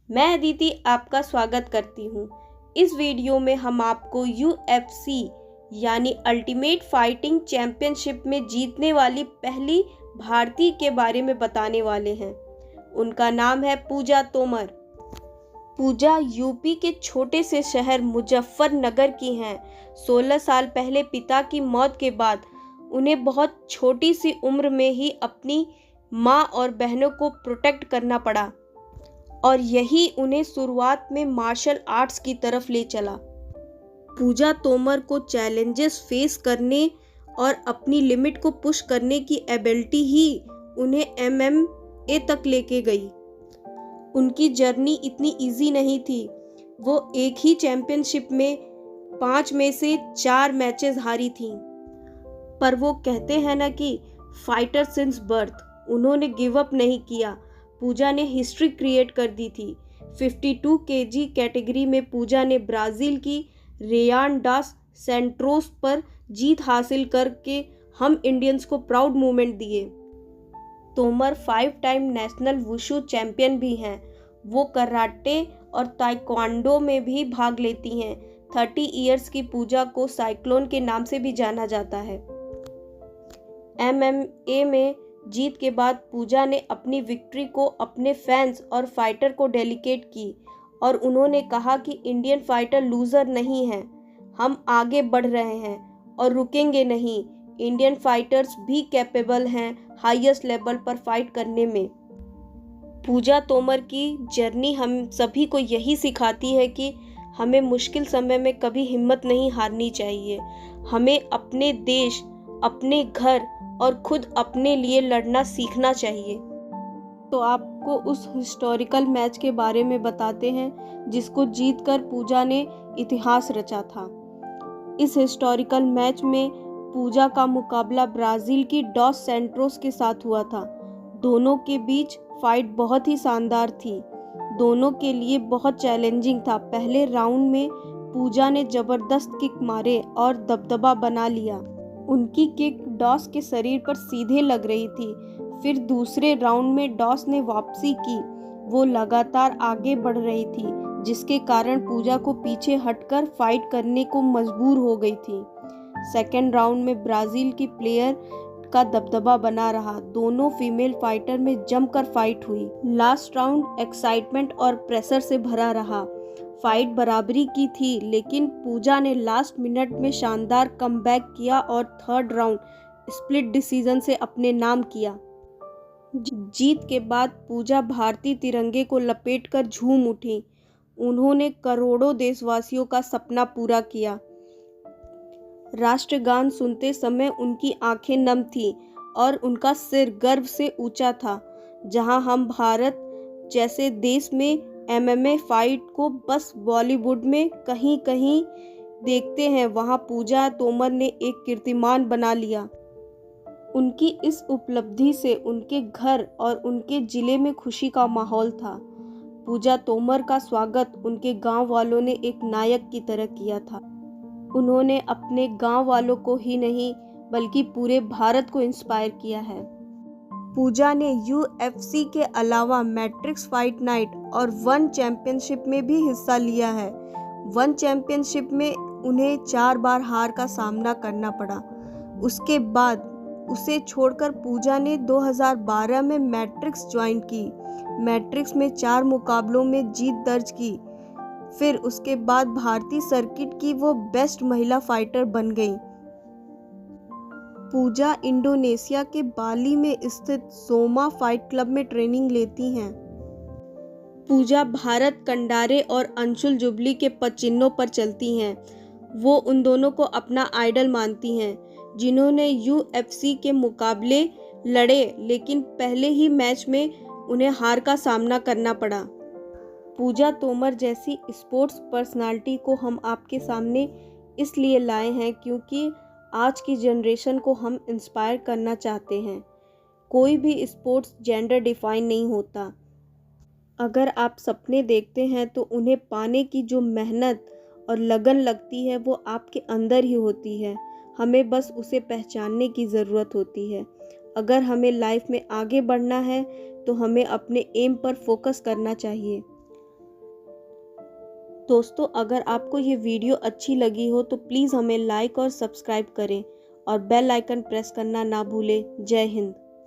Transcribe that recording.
मैं अदिति आपका स्वागत करती हूँ। इस वीडियो में हम आपको UFC यानी अल्टीमेट फाइटिंग चैंपियनशिप में जीतने वाली पहली भारतीय के बारे में बताने वाले हैं। उनका नाम है पूजा तोमर। पूजा यूपी के छोटे से शहर मुजफ्फरनगर की हैं। 16 साल पहले पिता की मौत के बाद उन्हें बहुत छोटी सी उम्र में ही अपनी माँ और बहनों को प्रोटेक्ट करना पड़ा और यही उन्हें शुरुआत में मार्शल आर्ट्स की तरफ ले चला। पूजा तोमर को चैलेंजेस फेस करने और अपनी लिमिट को पुश करने की एबिलिटी ही उन्हें MMA तक लेके गई। उनकी जर्नी इतनी इजी नहीं थी। वो एक ही चैंपियनशिप में 5 में से 4 मैचेस हारी थीं। पर वो कहते हैं ना कि फाइटर सिंस बर्थ, उन्होंने गिव अप नहीं किया। पूजा ने हिस्ट्री क्रिएट कर दी थी। 52 kg कैटेगरी में पूजा ने ब्राज़ील की रेयान डास सेंट्रोस पर जीत हासिल करके हम इंडियंस को प्राउड मोमेंट दिए। Tomar 5 time national wushu champion भी हैं। वो कराटे और ताइक्वांडो में भी भाग लेती हैं। 30 इयर्स की पूजा को साइक्लोन के नाम से भी जाना जाता है। MMA में जीत के बाद पूजा ने अपनी विक्ट्री को अपने फैंस और फाइटर को डेडिकेट की और उन्होंने कहा कि इंडियन फाइटर लूज़र नहीं हैं। हम आगे बढ़ रहे हैं और रुकेंगे नहीं। इंडियन फाइटर्स भी कैपेबल हैं हाईएस्ट लेवल पर फाइट करने में। पूजा तोमर की जर्नी हम सभी को यही सिखाती है कि हमें मुश्किल समय में कभी हिम्मत नहीं हारनी चाहिए। हमें अपने देश, अपने घर और खुद अपने लिए लड़ना सीखना चाहिए। तो आपको उस हिस्टोरिकल मैच के बारे में बताते हैं जिसको जीतकर पूजा ने इतिहास रचा था। इस हिस्टोरिकल मैच में पूजा का मुकाबला ब्राज़ील की डॉस सेंट्रोस के साथ हुआ था। दोनों के बीच फाइट बहुत ही शानदार थी। दोनों के लिए बहुत चैलेंजिंग था। पहले राउंड में पूजा ने ज़बरदस्त किक मारे और दबदबा बना लिया। उनकी किक डॉस के शरीर पर सीधे लग रही थी। फिर दूसरे राउंड में डॉस ने वापसी की। वो लगातार आगे बढ़ रही थी जिसके कारण पूजा को पीछे हटकर फाइट करने को मजबूर हो गई थी। सेकेंड राउंड में ब्राज़ील की प्लेयर का दबदबा बना रहा। दोनों फीमेल फाइटर में जमकर फाइट हुई। लास्ट राउंड एक्साइटमेंट और प्रेशर से भरा रहा। फाइट बराबरी की थी लेकिन पूजा ने लास्ट मिनट में शानदार कमबैक किया और थर्ड राउंड स्प्लिट डिसीजन से अपने नाम किया। जीत के बाद पूजा भारतीय तिरंगे को लपेटकर झूम उठी। उन्होंने करोड़ों देशवासियों का सपना पूरा किया। राष्ट्रगान सुनते समय उनकी आंखें नम थीं और उनका सिर गर्व से ऊंचा था। जहां हम भारत जैसे देश में MMA फाइट को बस बॉलीवुड में कहीं कहीं देखते हैं, वहां पूजा तोमर ने एक कीर्तिमान बना लिया। उनकी इस उपलब्धि से उनके घर और उनके ज़िले में खुशी का माहौल था। पूजा तोमर का स्वागत उनके गांव वालों ने एक नायक की तरह किया था। उन्होंने अपने गांव वालों को ही नहीं बल्कि पूरे भारत को इंस्पायर किया है। पूजा ने UFC के अलावा मैट्रिक्स फाइट नाइट और वन चैंपियनशिप में भी हिस्सा लिया है। वन चैंपियनशिप में उन्हें 4 बार हार का सामना करना पड़ा। उसके बाद उसे छोड़कर पूजा ने 2012 में मैट्रिक्स ज्वाइन की। मैट्रिक्स में 4 मुकाबलों में जीत दर्ज की। फिर उसके बाद भारतीय सर्किट की वो बेस्ट महिला फाइटर बन गई। पूजा इंडोनेशिया के बाली में स्थित सोमा फाइट क्लब में ट्रेनिंग लेती हैं। पूजा भारत कंडारे और अंशुल जुबली के पदचिन्हों पर चलती हैं। वो उन दोनों को अपना आइडल मानती हैं जिन्होंने UFC के मुकाबले लड़े लेकिन पहले ही मैच में उन्हें हार का सामना करना पड़ा। पूजा तोमर जैसी स्पोर्ट्स पर्सनालिटी को हम आपके सामने इसलिए लाए हैं क्योंकि आज की जनरेशन को हम इंस्पायर करना चाहते हैं। कोई भी स्पोर्ट्स जेंडर डिफाइन नहीं होता। अगर आप सपने देखते हैं तो उन्हें पाने की जो मेहनत और लगन लगती है वो आपके अंदर ही होती है। हमें बस उसे पहचानने की ज़रूरत होती है। अगर हमें लाइफ में आगे बढ़ना है तो हमें अपने एम पर फोकस करना चाहिए। दोस्तों, अगर आपको ये वीडियो अच्छी लगी हो तो प्लीज़ हमें लाइक और सब्सक्राइब करें और बेल आइकन प्रेस करना ना भूलें। जय हिंद।